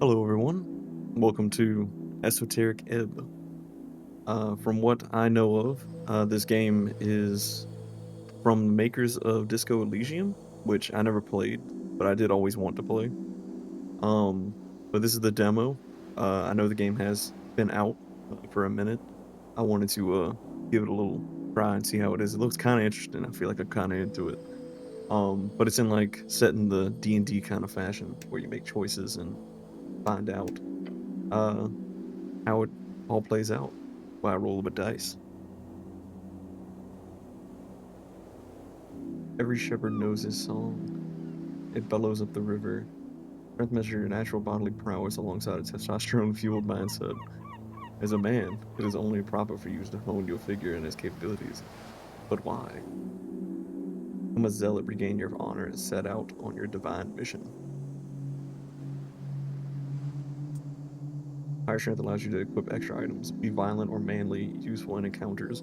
Hello, everyone. Welcome to Esoteric Ebb. From what I know of, this game is from the makers of Disco Elysium, which I never played, but I did always want to play. Um, but this is the demo. I know the game has been out for a minute. I wanted to give it a little try and see how it is. It looks kind of interesting. I feel like I'm kind of into it. But it's in like set in the D&D kind of fashion where you make choices and find out. Uh, how it all plays out by a roll of a dice. Every shepherd knows his song. It bellows up the river. Strength measures your natural bodily prowess alongside a testosterone-fueled mindset. As a man, it is only proper for you to hone your figure and its capabilities. But why? Become a zealot, regain your honor, and set out on your divine mission. Higher strength allows you to equip extra items, be violent or manly, useful in encounters.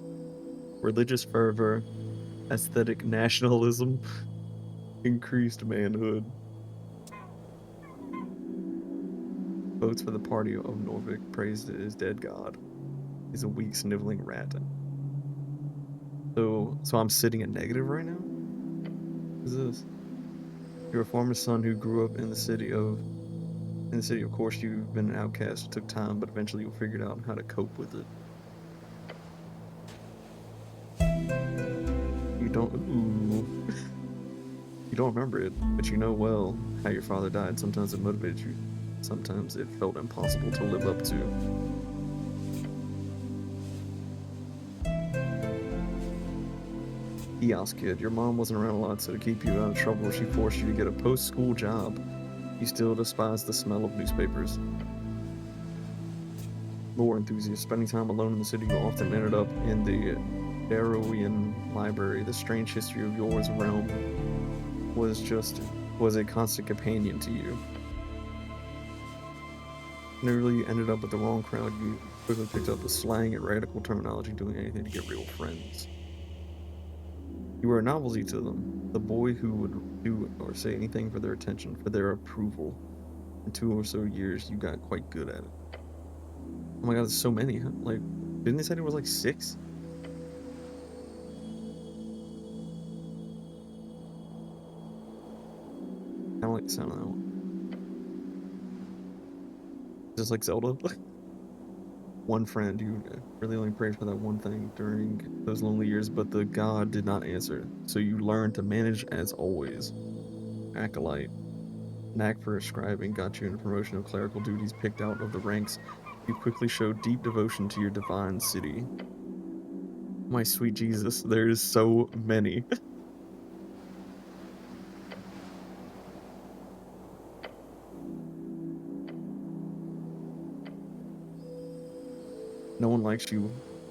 Religious fervor, aesthetic nationalism, increased manhood. Votes for the party of Norvik, praised his dead god. He's a weak, sniveling rat. So I'm sitting at negative right now? What is this? You're a farmer's son who grew up in the city. Of course, you've been an outcast. It took time, but eventually you'll figure out how to cope with it. You don't. Ooh. You don't remember it, but you know well how your father died. Sometimes it motivated you. Sometimes it felt impossible to live up to. Kiosk kid, your mom wasn't around a lot, so to keep you out of trouble, she forced you to get a post-school job. You still despise the smell of newspapers. Lore enthusiast, spending time alone in the city, you often ended up in the Darrowian library. The strange history of yours realm was a constant companion to you. Nearly ended up with the wrong crowd. You quickly picked up the slang and radical terminology, doing anything to get real friends. You were a novelty to them, the boy who would do or say anything for their attention, for their approval. In 2 or so years, you got quite good at it. Oh my god, there's so many, huh? Like, didn't they say there was like 6? I don't like the sound of that one. Just like Zelda. One friend, you really only prayed for that one thing during those lonely years, but the god did not answer. So you learned to manage as always. Acolyte. Knack for scribing got you in a promotion of clerical duties picked out of the ranks. You quickly showed deep devotion to your divine city. My sweet Jesus, there's so many. No one likes you.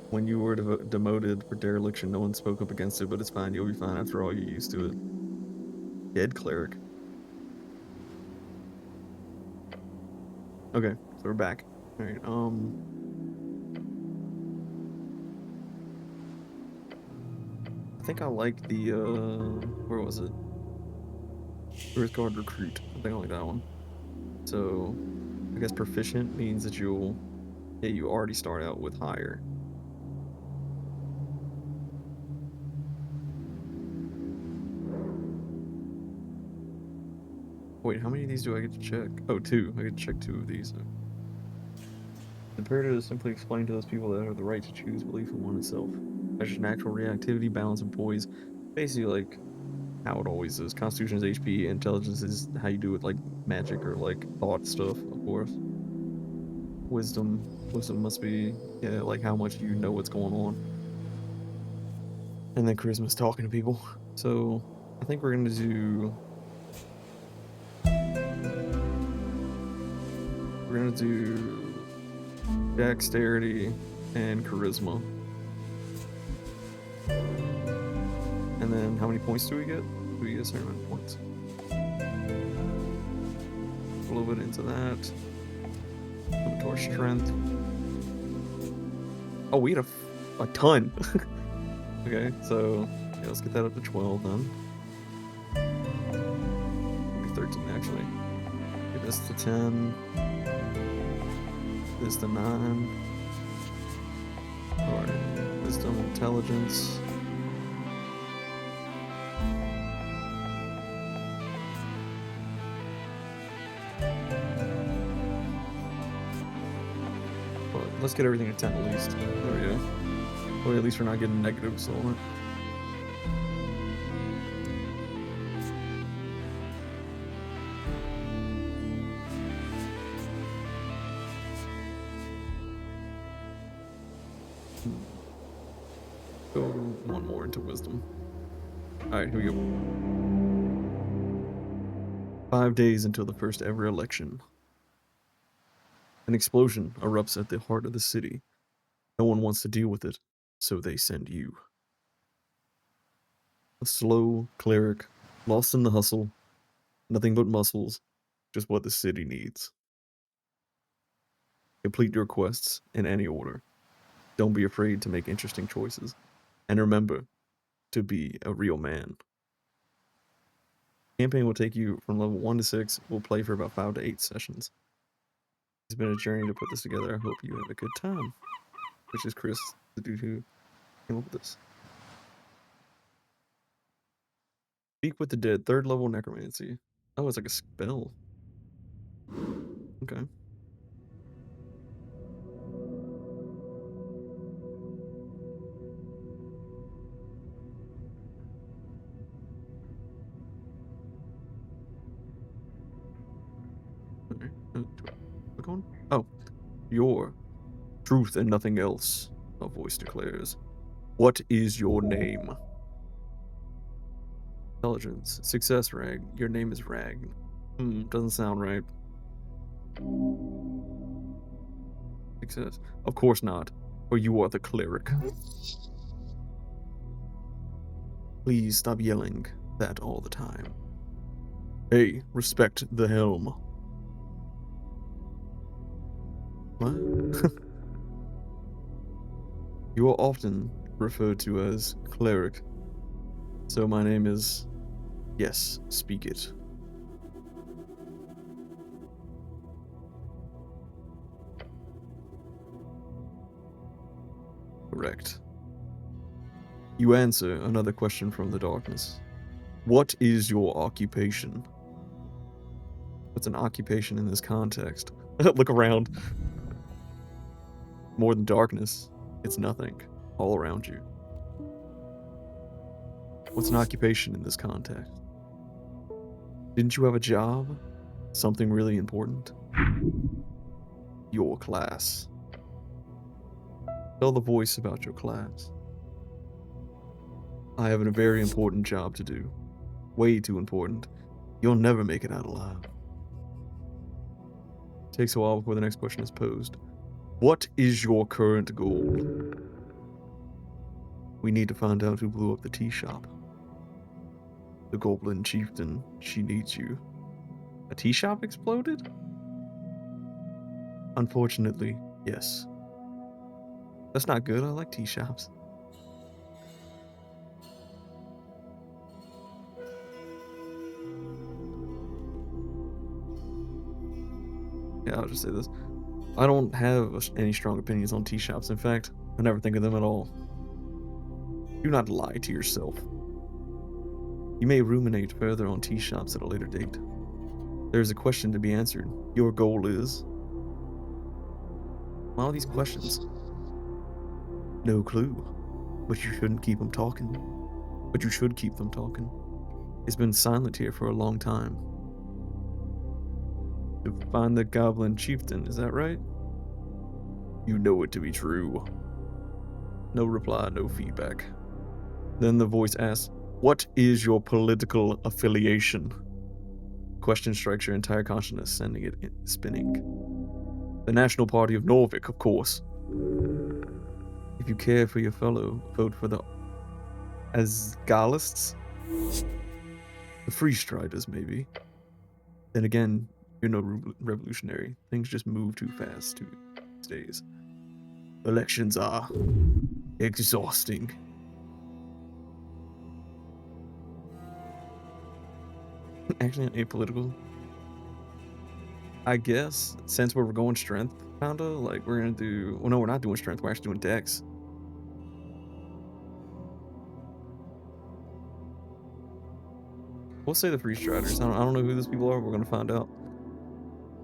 When you were demoted for dereliction, no one spoke up against it, but it's fine. You'll be fine after all. You're used to it. Dead cleric. Okay, so we're back. All right. I think I like the where was it? Earth Guard recruit. I think I like that one. So I guess proficient means that you already start out with higher. Wait, how many of these do I get to check? Oh, 2. I get to check 2 of these. Imperative is simply explain to those people that have the right to choose belief in one itself. Measures natural reactivity, balance, and poise. Basically, like how it always is. Constitution is HP, intelligence is how you do it, like magic or like thought stuff, of course. Wisdom must be, yeah, like how much you know what's going on. And then charisma's talking to people. So I think we're gonna do. We're gonna do dexterity and charisma. And then how many points do we get? Do we get a certain amount of points? A little bit into that. Come to our strength. Oh, we had a ton. Okay, so yeah, let's get that up to 12 then. Maybe 13 actually. Get this to 10. This the 9. Alright. Wisdom, intelligence. But let's get everything at 10 at least. There we go. Or at least we're not getting negatives on it. Go one more into wisdom. Alright, here we go. 5 days until the first ever election. An explosion erupts at the heart of the city. No one wants to deal with it, so they send you. A slow cleric, lost in the hustle, nothing but muscles, just what the city needs. Complete your quests in any order. Don't be afraid to make interesting choices. And remember to be a real man. Campaign will take you from level 1 to 6. We'll play for about 5 to 8 sessions. It's been a journey to put this together. I hope you have a good time. Which is Chris, the dude who came up with this. Speak with the dead, 3rd level necromancy. Oh, it's like a spell. Okay. Alright. Click on? Oh. Your truth and nothing else, a voice declares. What is your name? Intelligence. Success, Rag. Your name is Rag. Doesn't sound right. Success. Of course not, for you are the cleric. Please stop yelling that all the time. Hey, respect the helm. What? You are often referred to as cleric, so my name is... Yes, speak it. Correct. You answer another question from the darkness. What is your occupation? What's an occupation in this context? Look around. More than darkness, it's nothing all around you. What's an occupation in this context? Didn't you have a job? Something really important? Your class. Tell the voice about your class. I have a very important job to do. Way too important. You'll never make it out alive. Takes a while before the next question is posed. What is your current goal? We need to find out who blew up the tea shop. The Goblin Chieftain, she needs you. A tea shop exploded? Unfortunately, yes. That's not good, I like tea shops. Yeah, I'll just say this. I don't have any strong opinions on tea shops. In fact, I never think of them at all. Do not lie to yourself. You may ruminate further on tea shops at a later date. There is a question to be answered. Your goal is... All these questions. No clue. But you shouldn't keep them talking. But you should keep them talking. It's been silent here for a long time. To find the Goblin Chieftain, is that right? You know it to be true. No reply, no feedback. Then the voice asks, what is your political affiliation? Question strikes your entire consciousness, sending it spinning. The National Party of Norvik, of course. If you care for your fellow, vote for the Asgalists? The Free Striders, maybe. Then again, you're no revolutionary. Things just move too fast these days. Elections are exhausting. Actually, apolitical. I guess since we're going strength, kinda like we're gonna do. Well, no, we're not doing strength. We're actually doing dex. We'll say the free striders. I don't know who these people are. We're gonna find out.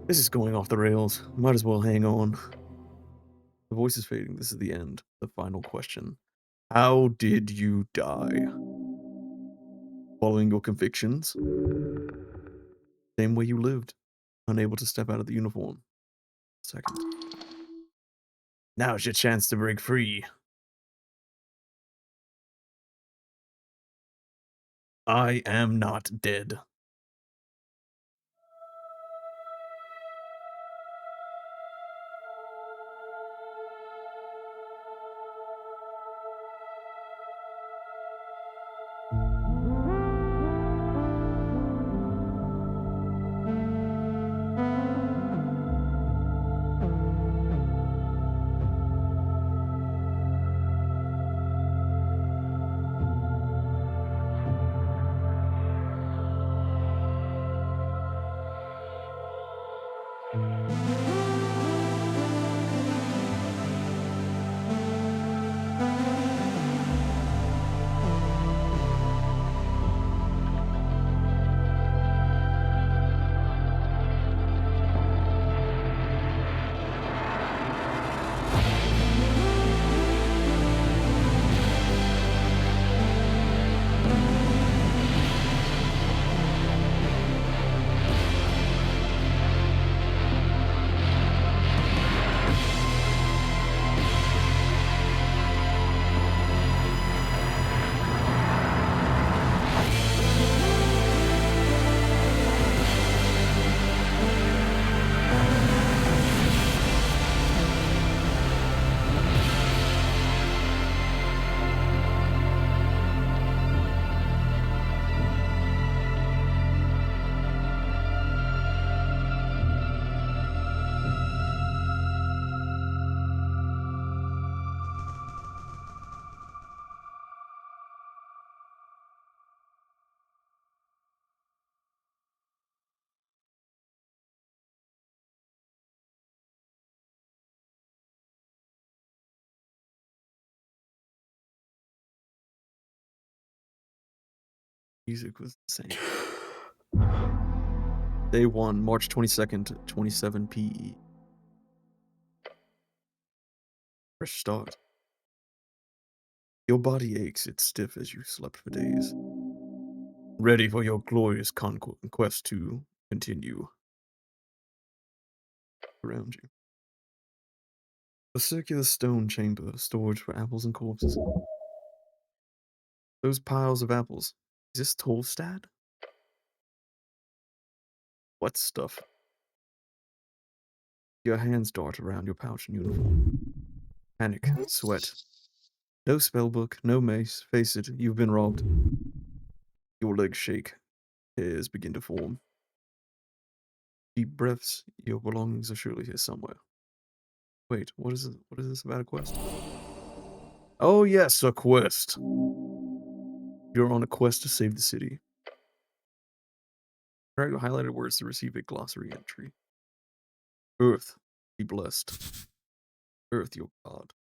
This is going off the rails. Might as well hang on. The voice is fading. This is the end. The final question. How did you die? Following your convictions? Same way you lived. Unable to step out of the uniform. Second. Now's your chance to break free. I am not dead. Music was insane. Day 1, March 22nd, 27 PE. Fresh start. Your body aches, it's stiff as you slept for days. Ready for your glorious conquest to continue around you. A circular stone chamber, storage for apples and corpses. Those piles of apples. Is this Tolstad? What stuff? Your hands dart around your pouch and uniform. Panic, sweat. No spellbook, no mace. Face it, you've been robbed. Your legs shake. Hairs begin to form. Deep breaths. Your belongings are surely here somewhere. Wait, what is it? What is this about a quest? Oh yes, a quest. You're on a quest to save the city. Drag the highlighted words to receive a glossary entry. Earth, be blessed. Earth, your god.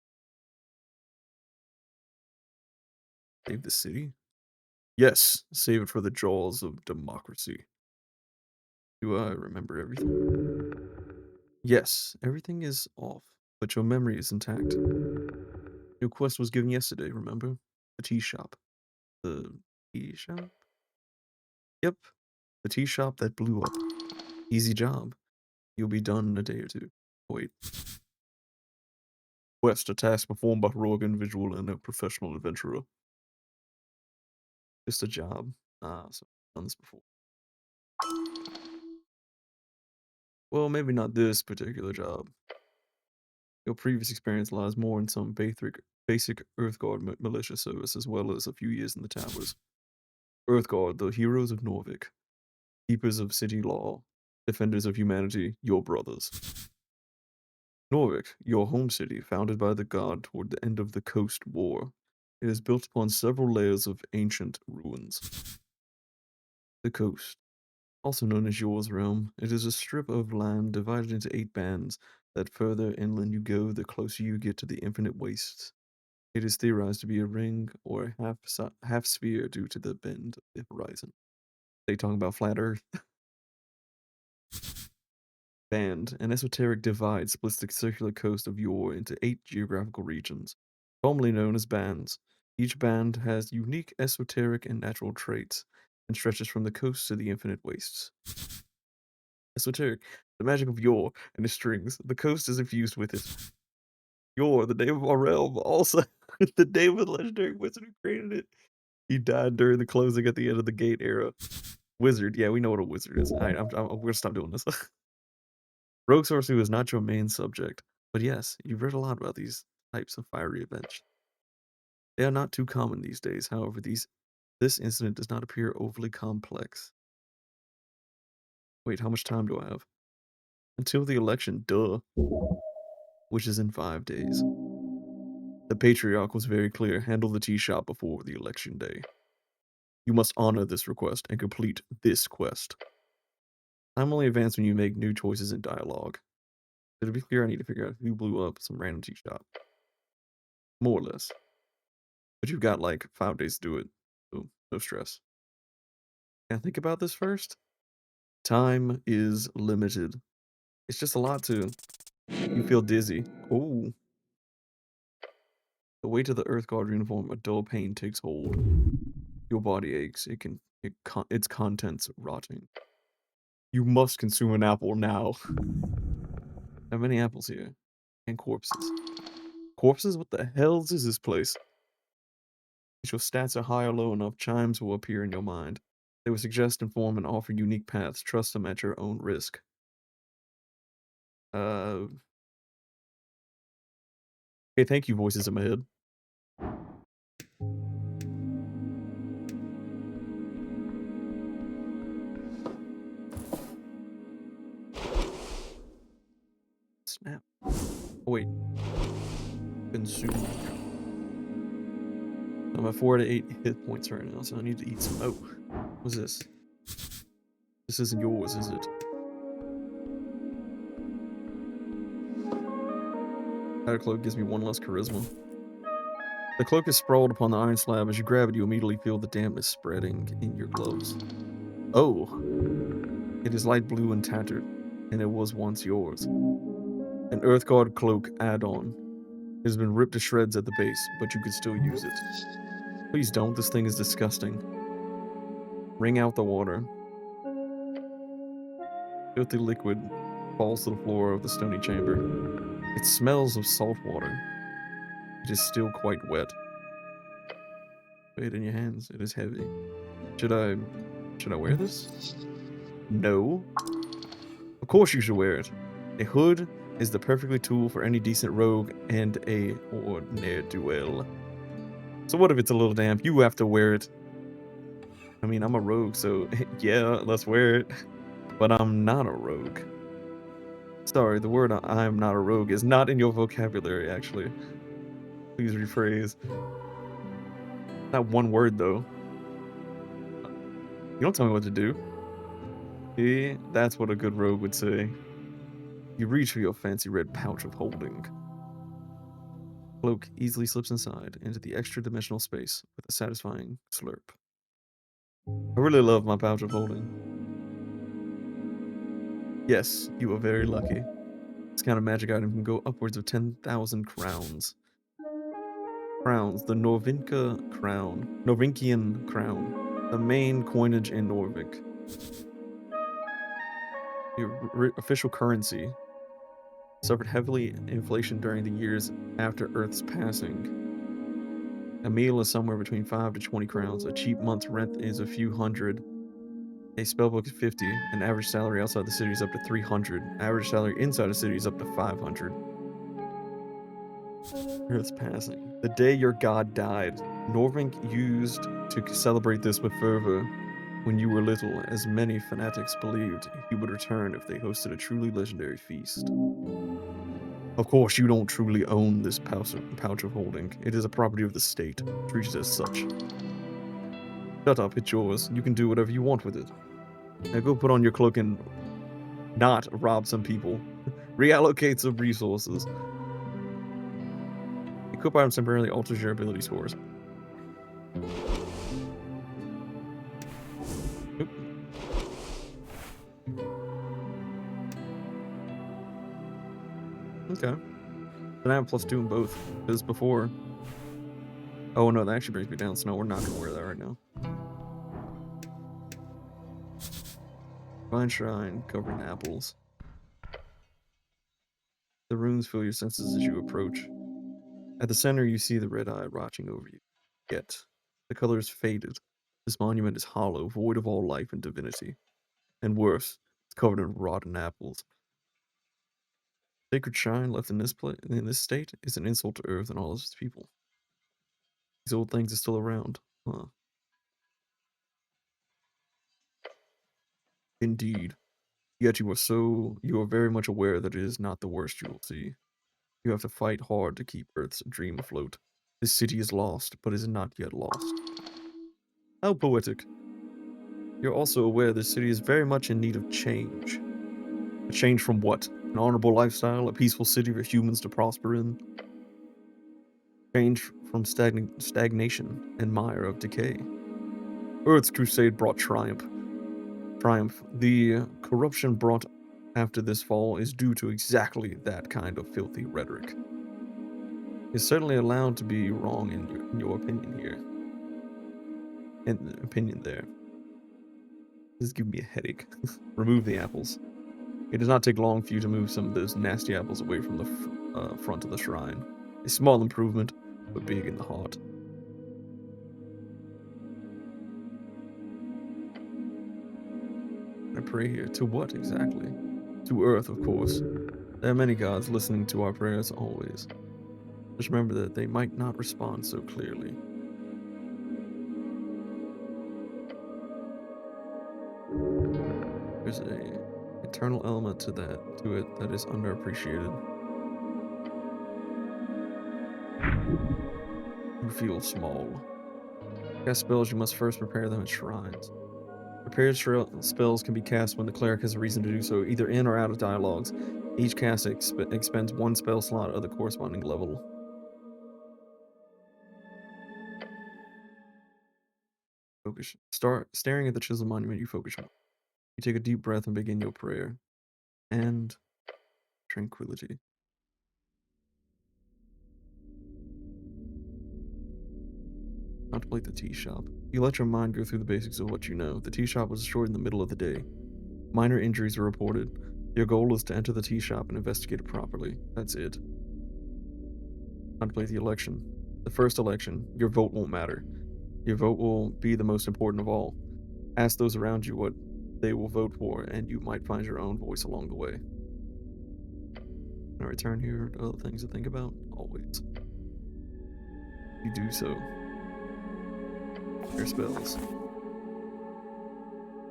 Save the city? Yes, save it for the jaws of democracy. Do I remember everything? Yes, everything is off, but your memory is intact. Your quest was given yesterday, remember? The tea shop. The tea shop? Yep, the tea shop that blew up. Easy job. You'll be done in a day or two. Wait. Quest, a task performed by heroic individual and a professional adventurer. Just a job. Ah, so I've done this before. Well, maybe not this particular job. Your previous experience lies more in some basic Earthguard militia service, as well as a few years in the towers. Earthguard, the heroes of Norvik, keepers of city law, defenders of humanity, your brothers. Norvik, your home city, founded by the god toward the end of the Coast War. It is built upon several layers of ancient ruins. The coast, also known as Yor's Realm. It is a strip of land divided into 8 bands that further inland you go, the closer you get to the infinite wastes. It is theorized to be a ring or a half sphere due to the bend of the horizon. They talking about flat Earth. Band, an esoteric divide splits the circular coast of Yor into 8 geographical regions, formerly known as bands. Each band has unique esoteric and natural traits, and stretches from the coast to the infinite wastes. Esoteric, the magic of Yor and its strings. The coast is infused with it. Yor, the name of our realm, also the name of the legendary wizard who created it. He died during the closing at the end of the Gate era. Wizard, yeah, we know what a wizard is. Alright, we're gonna stop doing this. Rogue sorcery was not your main subject, but yes, you've read a lot about these types of fiery events. They are not too common these days, however, this incident does not appear overly complex. Wait, how much time do I have? Until the election, duh. Which is in 5 days. The Patriarch was very clear, handle the tea shop before the election day. You must honor this request and complete this quest. Time only advance when you make new choices in dialogue. So to be clear, I need to figure out who blew up some random tea shop. More or less. But you've got like 5 days to do it, so no stress. Can I think about this first? Time is limited. It's just a lot to... You feel dizzy. Oh. The weight of the Earth Guard uniform, a dull pain takes hold. Your body aches. Its contents rotting. You must consume an apple now. How many apples here? And corpses. Corpses? What the hell is this place? If your stats are high or low enough, chimes will appear in your mind. They will suggest, inform, and offer unique paths. Trust them at your own risk. Okay, thank you, voices in my head. Snap. Oh, wait. Consume. I'm at 4 to 8 hit points right now, so I need to eat some. Oh, what's this? This isn't yours, is it? That cloak gives me 1 less charisma. The cloak is sprawled upon the iron slab. As you grab it, you immediately feel the dampness spreading in your gloves. Oh. It is light blue and tattered, and it was once yours. An Earthguard cloak add-on. It has been ripped to shreds at the base, but you could still use it. Please don't, this thing is disgusting. Wring out the water. Filthy liquid falls to the floor of the stony chamber. It smells of salt water. It is still quite wet. Weigh it in your hands, it is heavy. Should I wear this? No. Of course you should wear it. A hood is the perfectly tool for any decent rogue and or ne'er-do-well. So what if it's a little damp? You have to wear it. I mean, I'm a rogue, so yeah, let's wear it. But I'm not a rogue. Sorry, the word I'm not a rogue is not in your vocabulary, actually. Please rephrase. That one word, though. You don't tell me what to do. See, that's what a good rogue would say. You reach for your fancy red pouch of holding. Cloak easily slips inside into the extra-dimensional space with a satisfying slurp. I really love my pouch of holding. Yes, you are very lucky. This kind of magic item can go upwards of 10,000 crowns. Crowns, the Norvinkian crown, the main coinage in Norvik. The official currency suffered heavily inflation during the years after Earth's passing. A meal is somewhere between 5 to 20 crowns. A cheap month's rent is a few hundred. A spellbook is 50. An average salary outside the city is up to 300. Average salary inside the city is up to 500. Earth's passing. The day your god died. Norvink used to celebrate this with fervor. When you were little, as many fanatics believed he would return if they hosted a truly legendary feast. Of course, you don't truly own this pouch of holding. It is a property of the state. Treat it as such. Shut up, it's yours. You can do whatever you want with it. Now go put on your cloak and not rob some people. Reallocate some resources. Equip items temporarily alters your ability scores. Oop. Okay. Then I have +2 in both. Because before. Oh no, that actually brings me down, so no, we're not gonna wear that right now. Divine Shrine, covering apples. The runes fill your senses as you approach. At the center, you see the red eye watching over you. Yet, the color is faded. This monument is hollow, void of all life and divinity. And worse, it's covered in rotten apples. Sacred shrine left in this state is an insult to Earth and all of its people. These old things are still around, huh? Indeed. Yet you are very much aware that it is not the worst you will see. You have to fight hard to keep Earth's dream afloat. This city is lost, but is not yet lost. How poetic. You're also aware this city is very much in need of change. A change from what? An honorable lifestyle, a peaceful city for humans to prosper in? Change from stagnation and mire of decay. Earth's crusade brought triumph. The corruption brought after this fall is due to exactly that kind of filthy rhetoric. It's certainly allowed to be wrong in your opinion here. And opinion there. This is giving me a headache. Remove the apples. It does not take long for you to move some of those nasty apples away from the front of the shrine. A small improvement, but big in the heart. I pray here. To what exactly? To Earth, of course. There are many gods listening to our prayers always. Just remember that they might not respond so clearly. There's a eternal element to it that is underappreciated. You feel small. To cast spells, you must first prepare them at shrines. Prepared spells can be cast when the cleric has a reason to do so, either in or out of dialogues. Each cast expends 1 spell slot of the corresponding level. Focus. Start staring at the chiseled monument you focus on. You take a deep breath and begin your prayer. And tranquility. Contemplate the tea shop. You let your mind go through the basics of what you know. The tea shop was destroyed in the middle of the day. Minor injuries are reported. Your goal is to enter the tea shop and investigate it properly. That's it. Contemplate the election. The first election. Your vote won't matter. Your vote will be the most important of all. Ask those around you what they will vote for, and you might find your own voice along the way. Can I return here to other things to think about? Always. You do so. Your spells.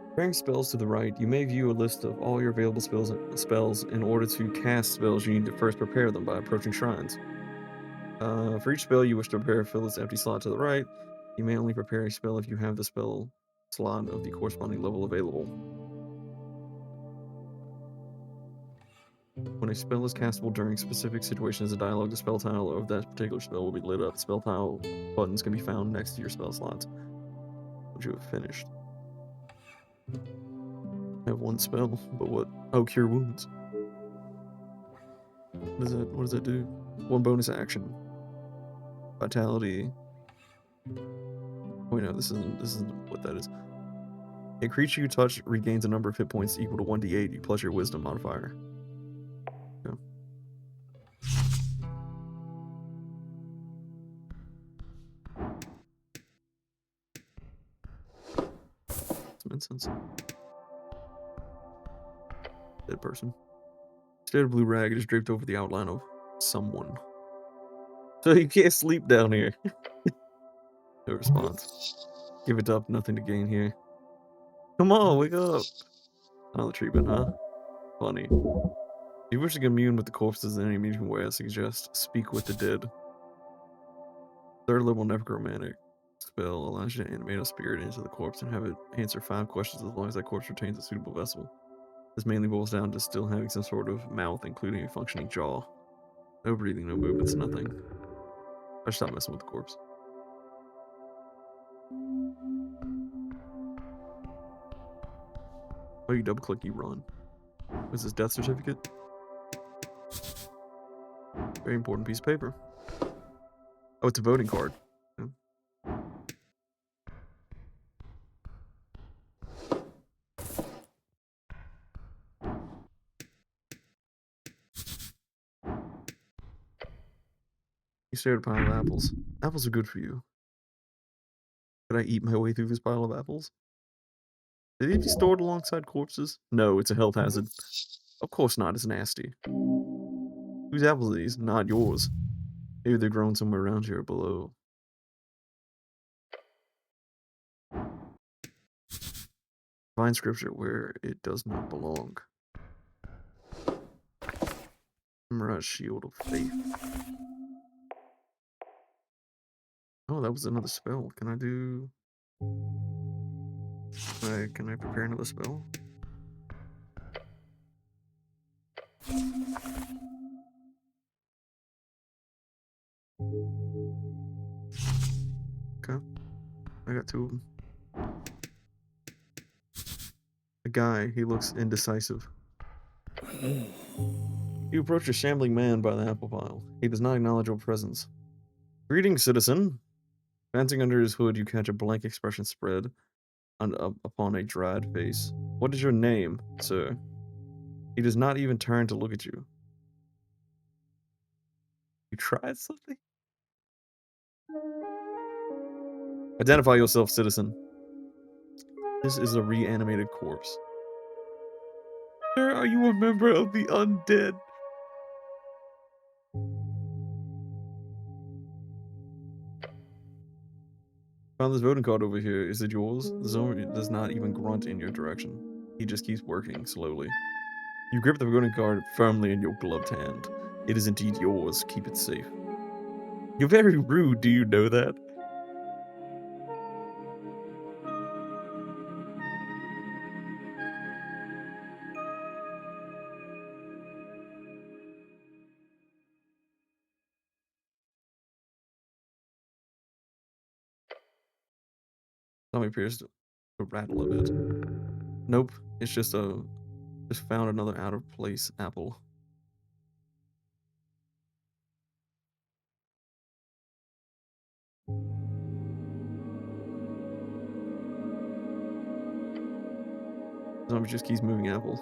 Comparing spells to the right, you may view a list of all your available spells. In order to cast spells, you need to first prepare them by approaching shrines. For each spell you wish to prepare, fill this empty slot to the right. You may only prepare a spell if you have the spell slot of the corresponding level available. When a spell is castable during specific situations in dialogue, the spell tile of that particular spell will be lit up. Spell tile buttons can be found next to your spell slots. Once you have finished. I have 1 spell, but what? Oh, Cure Wounds. What does that do? 1 bonus action. Vitality. Wait, no, this isn't what that is. A creature you touch regains a number of hit points equal to 1d8 plus your wisdom modifier. Okay. Some incense. Dead person. Instead of blue rag, it is draped over the outline of someone. So you can't sleep down here. No response. Give it up, nothing to gain here. Come on, wake up. Another treatment, huh? Funny. You wish to get immune with the corpses in any meaningful way, I suggest speak with the dead. 3rd level necromantic. spell allows you to animate a spirit into the corpse and have it answer 5 questions as long as that corpse retains a suitable vessel. This mainly boils down to still having some sort of mouth, including a functioning jaw. No breathing, no movements, nothing. I should stop messing with the corpse. Oh, you double click, you run. What's this, death certificate? Very important piece of paper. Oh, it's a voting card. Yeah. You stared at a pile of apples. Apples are good for you. Could I eat my way through this pile of apples? Did they be stored alongside corpses? No, it's a health hazard. Of course not, it's nasty. Whose apples are these? Not yours. Maybe they're grown somewhere around here or below. Find scripture where it does not belong. Mirage shield of faith. Oh, that was another spell. Can I do... can I prepare another spell? Okay. I got 2 of them. The guy, he looks indecisive. You approach a shambling man by the apple pile. He does not acknowledge your presence. Greetings, citizen. Glancing under his hood, you catch a blank expression spread upon a dried face. What is your name, sir? He does not even turn to look at you. You tried something? Identify yourself, citizen. This is a reanimated corpse. Sir, are you a member of the undead? Found this voting card over here. Is it yours? The zombie does not even grunt in your direction. He just keeps working slowly. You grip the voting card firmly in your gloved hand. It is indeed yours. Keep it safe. You're very rude. Do you know that? Zombie appears to rattle a bit. Nope. It's just found another out of place apple. Zombie just keeps moving apples.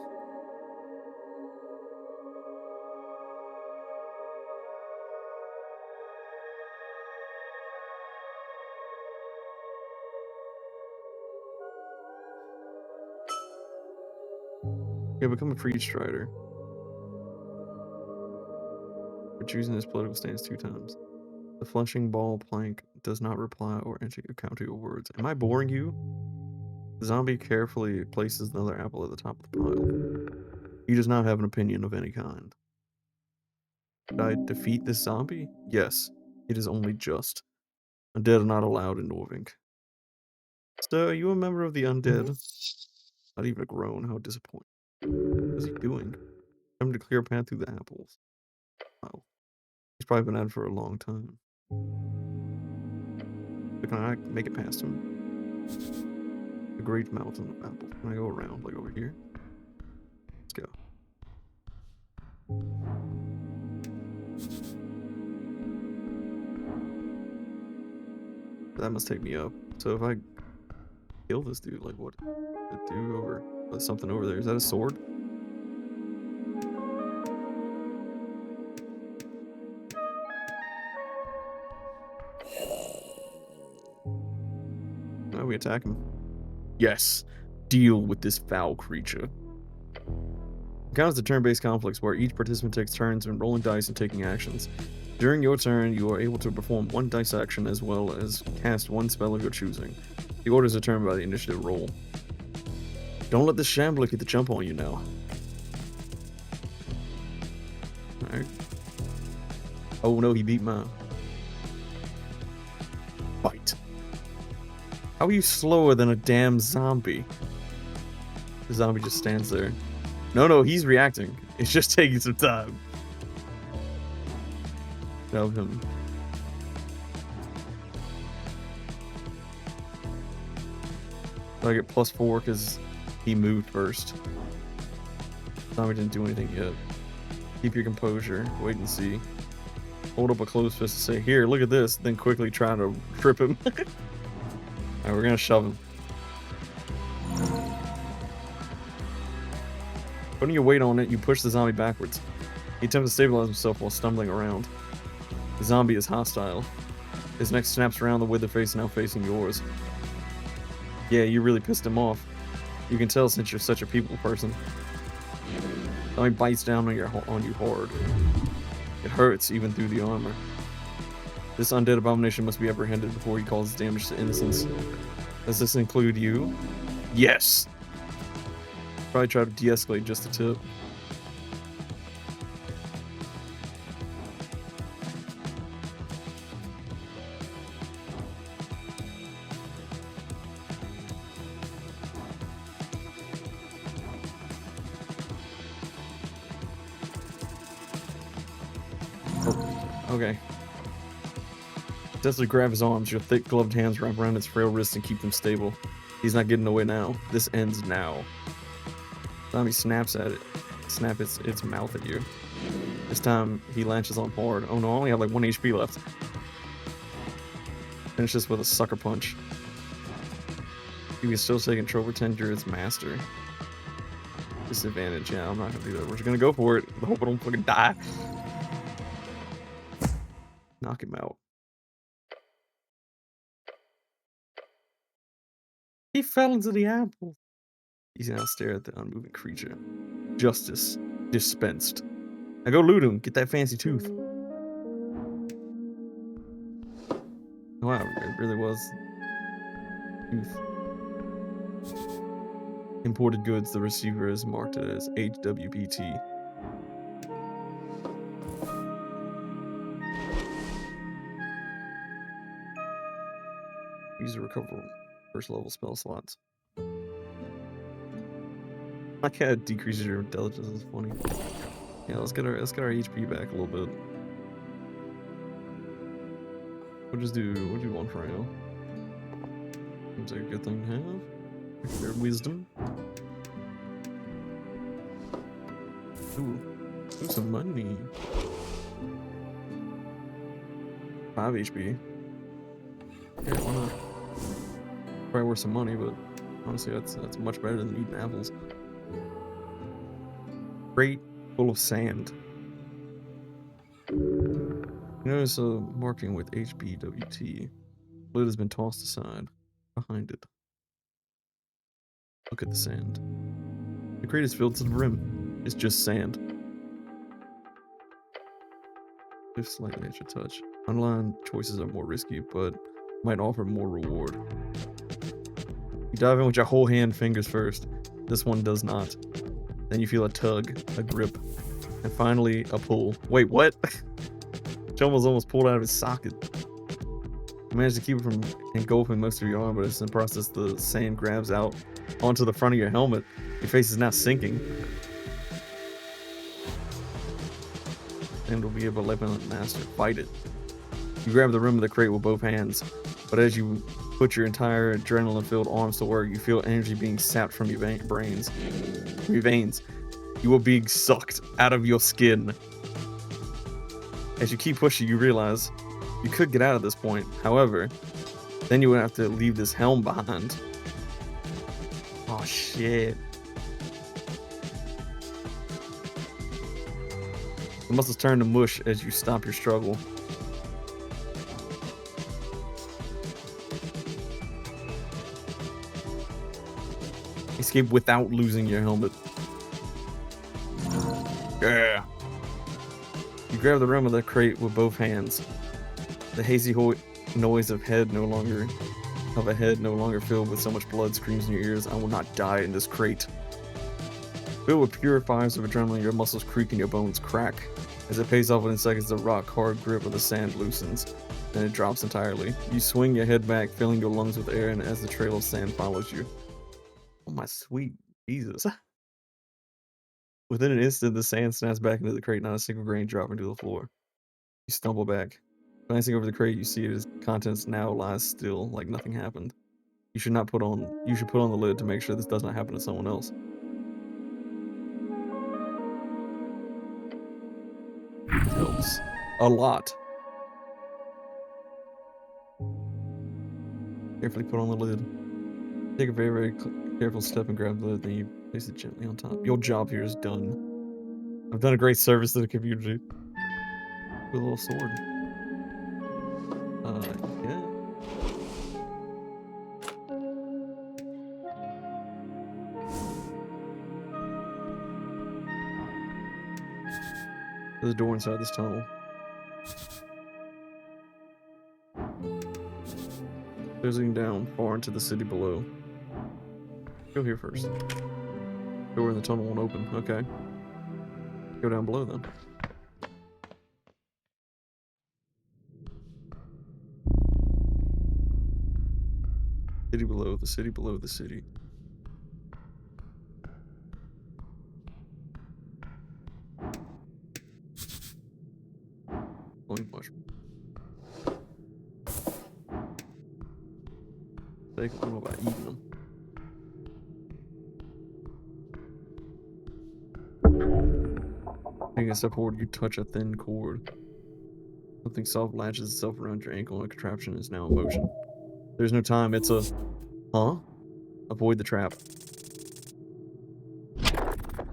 Yeah, become a priest strider. For choosing this political stance 2 times. The flushing ball plank does not reply or account to your words. Am I boring you? The zombie carefully places another apple at the top of the pile. He does not have an opinion of any kind. Should I defeat this zombie? Yes. It is only just. Undead are not allowed in Norvink. So, are you a member of the undead? Not even a groan. How disappointing. What is he doing? Time to clear a path through the apples. Wow. He's probably been at it for a long time. So can I make it past him? A great mountain of apples. Can I go around, like over here? Let's go. That must take me up. So if I kill this dude, like what does it do over? There's something over there. Is that a sword? Oh, we attack him. Yes. Deal with this foul creature. Encounters the turn-based conflicts where each participant takes turns in rolling dice and taking actions. During your turn, you are able to perform 1 dice action as well as cast 1 spell of your choosing. The order is determined by the initiative roll. Don't let this shambler get the jump on you now. Alright. Oh no, he beat mine. Fight. How are you slower than a damn zombie? The zombie just stands there. No, he's reacting. It's just taking some time. Shove him. So I get +4 because he moved first. Zombie didn't do anything yet. Keep your composure. Wait and see. Hold up a closed fist and say, "Here, look at this." Then quickly try to trip him. Alright, we're gonna shove him. Putting your weight on it, you push the zombie backwards. He attempts to stabilize himself while stumbling around. The zombie is hostile. His neck snaps around the width of face now facing yours. Yeah, you really pissed him off. You can tell since you're such a people person. Zombie bites down on you hard. It hurts even through the armor. This undead abomination must be apprehended before he causes damage to innocents. Does this include you? Yes! Probably try to de-escalate just a tip. Okay. Desperately grab his arms. Your thick gloved hands wrap around his frail wrists and keep them stable. He's not getting away now. This ends now. Zombie snaps at it. Snap its mouth at you. This time he latches on hard. Oh no, I only have like 1 HP left. Finish this with a sucker punch. You can still take control, pretend you're its master. Disadvantage, yeah, I'm not gonna do that. We're just gonna go for it. I hope I don't fucking die. Knock him out. He fell into the apple. He's now stare at the unmoving creature. Justice dispensed. Now go loot him. Get that fancy tooth. Wow, it really was. Tooth. Imported goods. The receiver is marked as HWPT. Use to recover first level spell slots. My cat decreases your intelligence. Is funny. Yeah, let's get our HP back a little bit. We'll just do one for now. Seems like a good thing to have. Their wisdom. Ooh, some money. 5 HP. Yeah, why not? Probably worth some money, but honestly, that's much better than eating apples. Crate full of sand. You notice a marking with HBWT. Lid has been tossed aside. Behind it. Look at the sand. The crate is filled to the brim. It's just sand. If slightly at your touch. Online choices are more risky, but might offer more reward. You dive in with your whole hand, fingers first. This one does not. Then you feel a tug, a grip, and finally a pull. Wait, what? Chomo's almost pulled out of his socket. You managed to keep it from engulfing most of your arm, but as in the process the sand grabs out onto the front of your helmet. Your face is now sinking. And will be a malevolent master. Fight it. You grab the rim of the crate with both hands, but as you put your entire adrenaline-filled arms to work, you feel energy being sapped from your veins. You are being sucked out of your skin. As you keep pushing, you realize you could get out at this point. However, then you would have to leave this helm behind. Oh shit. The muscles turn to mush as you stop your struggle. Escape without losing your helmet. Yeah. You grab the rim of the crate with both hands. The hazy noise of a head no longer filled with so much blood screams in your ears. I will not die in this crate. Filled with pure fires of adrenaline, your muscles creak and your bones crack. As it pays off within seconds, the rock hard grip of the sand loosens. and it drops entirely. You swing your head back, filling your lungs with air, and as the trail of sand follows you. Oh my sweet Jesus. Within an instant, the sand snaps back into the crate, not a single grain dropping to the floor. You stumble back. Glancing over the crate, you see its contents now lies still, like nothing happened. You should put on the lid to make sure this does not happen to someone else. It helps. A lot. Carefully put on the lid. Take a very, very careful step and grab the lid, then you place it gently on top. Your job here is done. I've done a great service to the community. With a little sword. Yeah. There's a door inside this tunnel. There's leading down far into the city below. Go here first. Door in the tunnel won't open. Okay. Go down below then. City below the city below the city. Blowing mushroom. I don't know about eating them. Taking a step forward, you touch a thin cord. Something soft latches itself around your ankle and a contraption is now in motion. There's no time, it's a... Huh? Avoid the trap.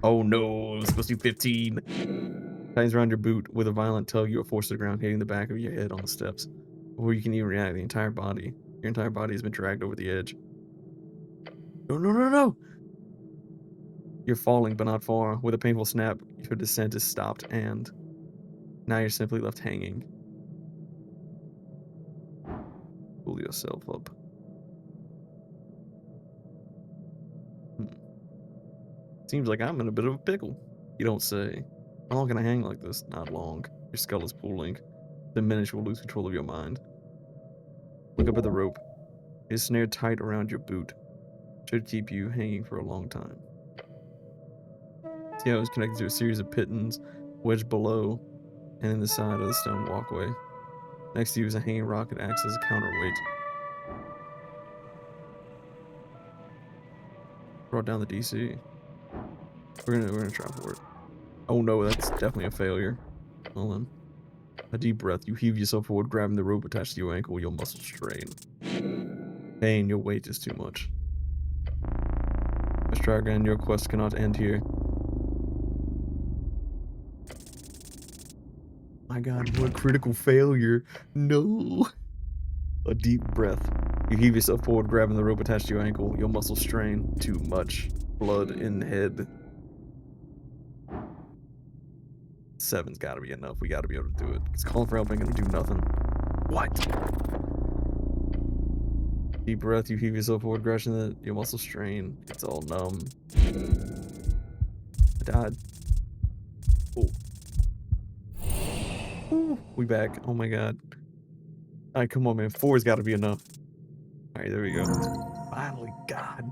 Oh no, it was supposed to be 15. Tightens around your boot. With a violent tug, you are forced to the ground, hitting the back of your head on the steps. Before you can even react, your entire body has been dragged over the edge. No, no, no, no! You're falling, but not far. With a painful snap, your descent is stopped, and now you're simply left hanging. Pull yourself up. Seems like I'm in a bit of a pickle. You don't say. How long can I hang like this? Not long. Your skull is pulling. The minute you will lose control of your mind. Look up at the rope. It is snared tight around your boot. Should keep you hanging for a long time. See how it's connected to a series of pitons wedged below and in the side of the stone walkway. Next to you is a hanging rock that acts as a counterweight. Brought down the DC. We're gonna try for it. Oh no, that's definitely a failure. Hold on. A deep breath. You heave yourself forward, grabbing the rope attached to your ankle. Your muscles strain. Pain, your weight is too much. Let's try again. Your quest cannot end here. My god, what critical failure. No. A deep breath. You heave yourself forward, grabbing the rope attached to your ankle. Your muscles strain. Too much. Blood in head. 7's gotta be enough. We gotta be able to do it. Because calling for help ain't gonna do nothing. What? Deep breath. You heave yourself forward, grasping it. Your muscles strain. It's all numb. I died. Oh. Ooh, we back. Oh my god. Alright, come on, man. 4's gotta be enough. Alright, there we go. Finally, god.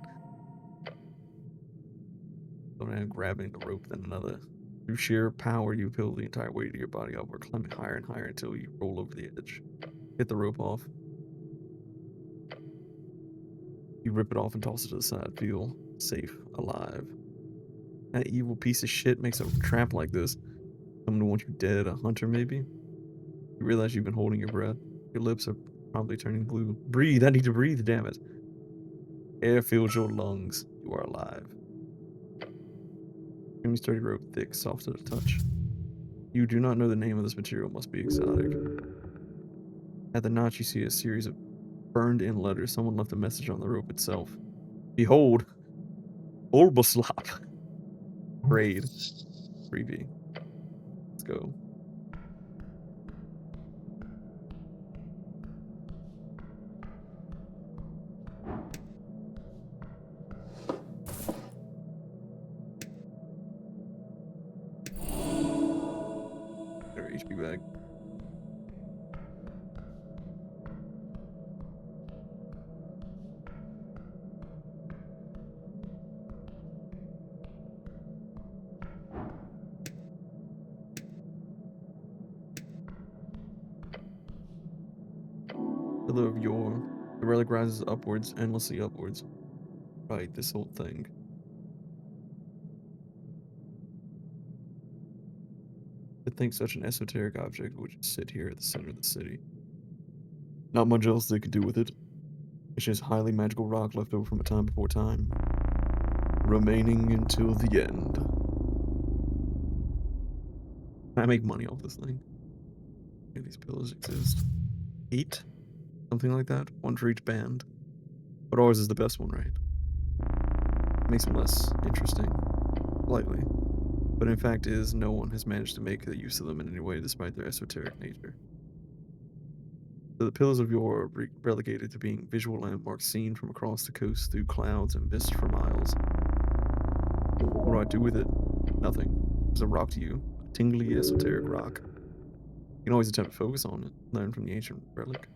So now grabbing the rope, then another. Through sheer power, you peel the entire weight of your body upward, climbing higher and higher until you roll over the edge. Hit the rope off. You rip it off and toss it to the side. Feel safe, alive. That evil piece of shit makes a trap like this. Someone who wants you dead, a hunter maybe? You realize you've been holding your breath. Your lips are probably turning blue. Breathe, I need to breathe, damn it. Air fills your lungs. You are alive. Extremely sturdy rope, thick, soft to the touch. You do not know the name of this material, must be exotic. At the notch, you see a series of burned-in letters. Someone left a message on the rope itself. Behold, Olboslop. Raid. 3v. Let's go. Their HP back. Pillar of yore. The relic rises upwards, endlessly upwards. Right, this whole thing. To think such an esoteric object would just sit here at the center of the city. Not much else they could do with it. It's just highly magical rock left over from a time before time. Remaining until the end. I make money off this thing. Do these pillars exist? 8? Something like that? One for each band. But ours is the best one, right? Makes them less interesting. Slightly. But in fact is, no one has managed to make use of them in any way despite their esoteric nature. So the pillars of yore are relegated to being visual landmarks seen from across the coast through clouds and mist for miles. What do I do with it? Nothing. It's a rock to you. A tingly, esoteric rock. You can always attempt to focus on it, learn from the ancient relic.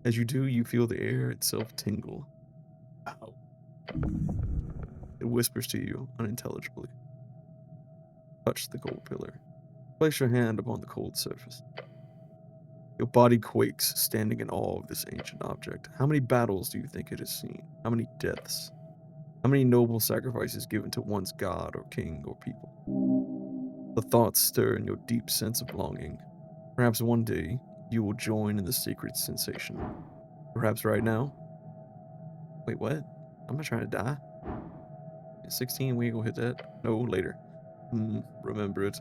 As you do, you feel the air itself tingle. Ow. It whispers to you unintelligibly. Touch the gold pillar. Place your hand upon the cold surface. Your body quakes, standing in awe of this ancient object. How many battles do you think it has seen? How many deaths? How many noble sacrifices given to one's god or king or people? The thoughts stir in your deep sense of longing. Perhaps one day you will join in the sacred sensation. Perhaps right now. Wait, what? I'm not trying to die. At 16, we ain't gonna hit that. No, later. Remember it.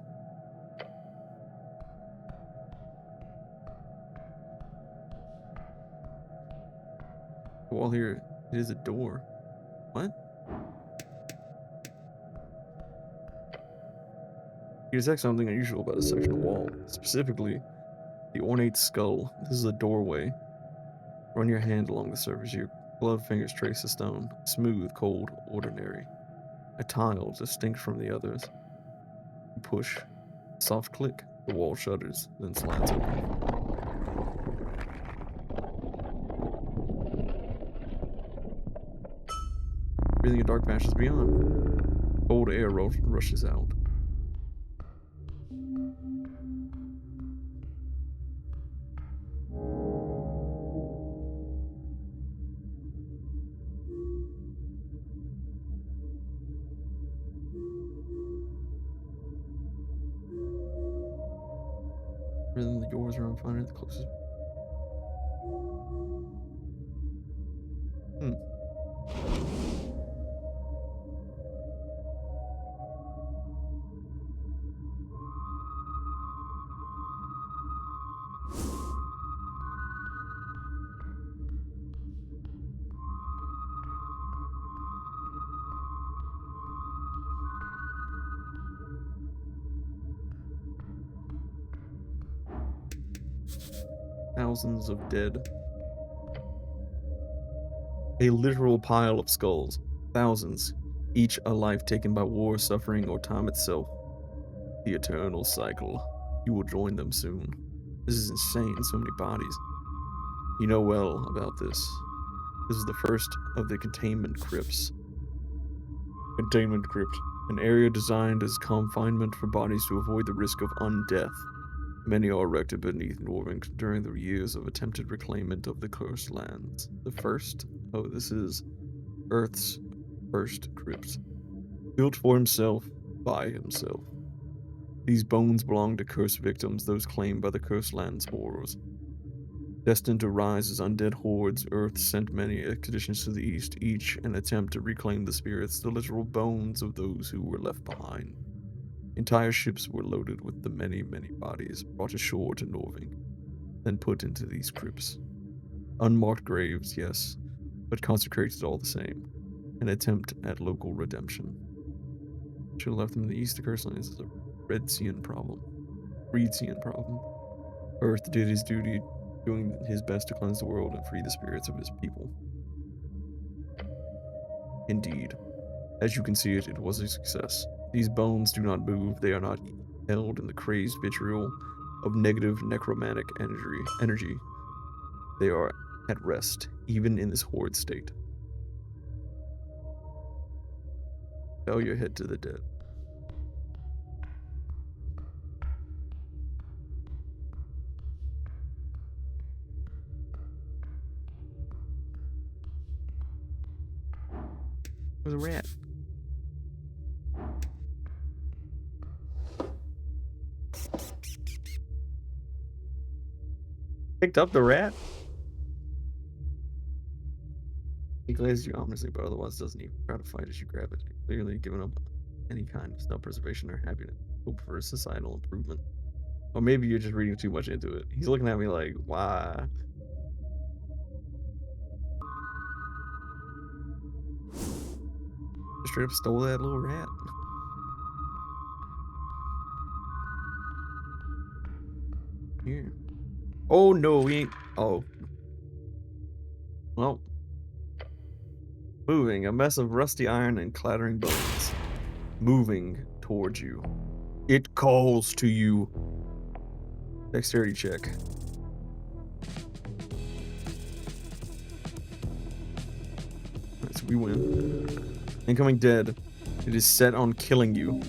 The wall here, it is a door. What? You detect something unusual about this section of wall. Specifically, the ornate skull. This is a doorway. Run your hand along the surface. Your gloved fingers trace the stone. Smooth, cold, ordinary. A tile distinct from the others. You push. Soft click. The wall shudders, then slides open. Breathing a dark passages beyond. Cold air rushes out. Rhythm the yours are on fire the closest. Thousands of dead. A literal pile of skulls. Thousands. Each a life taken by war, suffering, or time itself. The eternal cycle. You will join them soon. This is insane, so many bodies. You know well about this. This is the first of the containment crypts. Containment crypt. An area designed as confinement for bodies to avoid the risk of undeath. Many are erected beneath Norvink during the years of attempted reclaimment of the cursed lands. The first? Oh, this is Earth's first crypt. Built for himself, by himself. These bones belong to cursed victims, those claimed by the cursed land's horrors. Destined to rise as undead hordes, Earth sent many expeditions to the east, each an attempt to reclaim the spirits, the literal bones of those who were left behind. Entire ships were loaded with the many, many bodies brought ashore to Norving, then put into these crypts. Unmarked graves, yes, but consecrated all the same. An attempt at local redemption. Should have left them in the east. The cursed lands is a Redsian problem. Reedsian problem. Earth did his duty, doing his best to cleanse the world and free the spirits of his people. Indeed, as you can see it, it was a success. These bones do not move, they are not held in the crazed vitriol of negative necromantic energy. They are at rest, even in this horrid state. Bow your head to the dead. There's a rat. Picked up the rat? He glazes you ominously, but otherwise doesn't even try to fight as you grab it. You're clearly giving up any kind of self-preservation or happiness. Hope for societal improvement. Or maybe you're just reading too much into it. He's looking at me like, why? Straight up stole that little rat. Here. Oh no, we ain't. Oh. Well. Moving, a mess of rusty iron and clattering bones. Moving towards you. It calls to you. Dexterity check. Alright, so we win. Incoming dead. It is set on killing you.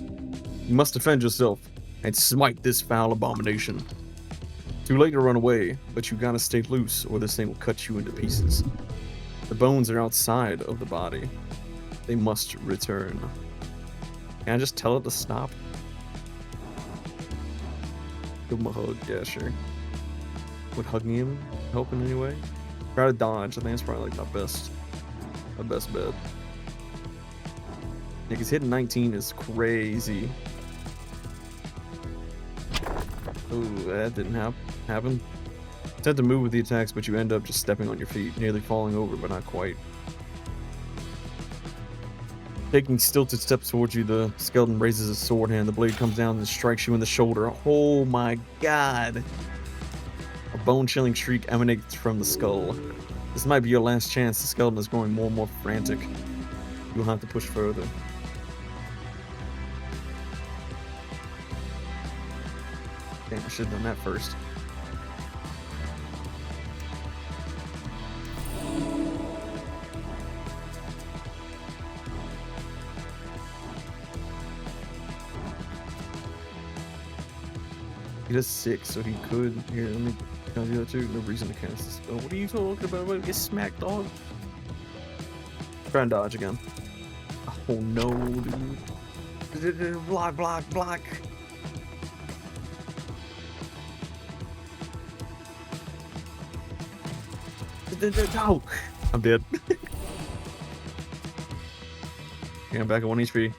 You must defend yourself and smite this foul abomination. Too late to run away, but you gotta stay loose or this thing will cut you into pieces. The bones are outside of the body. They must return. Can I just tell it to stop? Give him a hug, yeah, sure. Would hugging him help in any way? Try to dodge, I think it's probably like my best bet. Yeah, because hitting 19 is crazy. Ooh, that didn't happen. Attempt to move with the attacks, but you end up just stepping on your feet, nearly falling over, but not quite. Taking stilted steps towards you, the skeleton raises his sword hand. The blade comes down and strikes you in the shoulder. Oh my god! A bone-chilling shriek emanates from the skull. This might be your last chance. The skeleton is growing more and more frantic. You'll have to push further. Damn, I should have done that first. He does 6, so he could. Here, let me do that too. No reason to cast this spell. What are you talking about? I'm gonna get smacked, dog. Try and dodge again. Oh no, dude. Block, block, block. Oh, I'm dead. Okay, I'm back at 1 HP.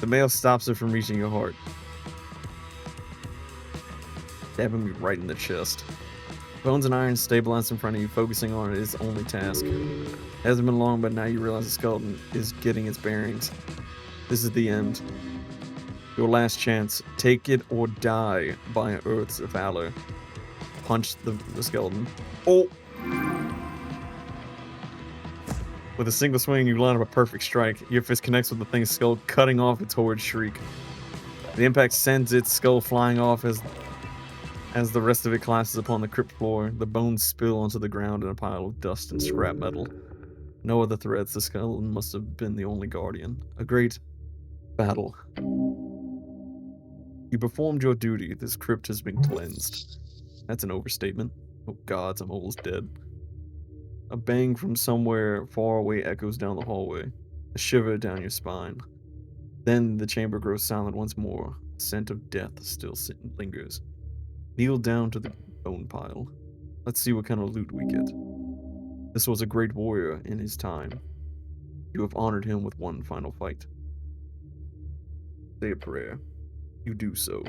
The mail stops it from reaching your heart. Stabbing me right in the chest. Bones and iron stabilized in front of you, focusing on it is the only task. It hasn't been long, but now you realize the skeleton is getting its bearings. This is the end. Your last chance. Take it or die by Earth's valor. Punch the skeleton. Oh! With a single swing, you line up a perfect strike. Your fist connects with the thing's skull, cutting off its horrid shriek. The impact sends its skull flying off as the rest of it collapses upon the crypt floor. The bones spill onto the ground in a pile of dust and scrap metal. No other threats. The skeleton must have been the only guardian. A great battle. You performed your duty. This crypt has been cleansed. That's an overstatement. Oh gods, I'm almost dead. A bang from somewhere far away echoes down the hallway. A shiver down your spine. Then the chamber grows silent once more. The scent of death still lingers. Kneel down to the bone pile. Let's see what kind of loot we get. This was a great warrior in his time. You have honored him with one final fight. Say a prayer. You do so.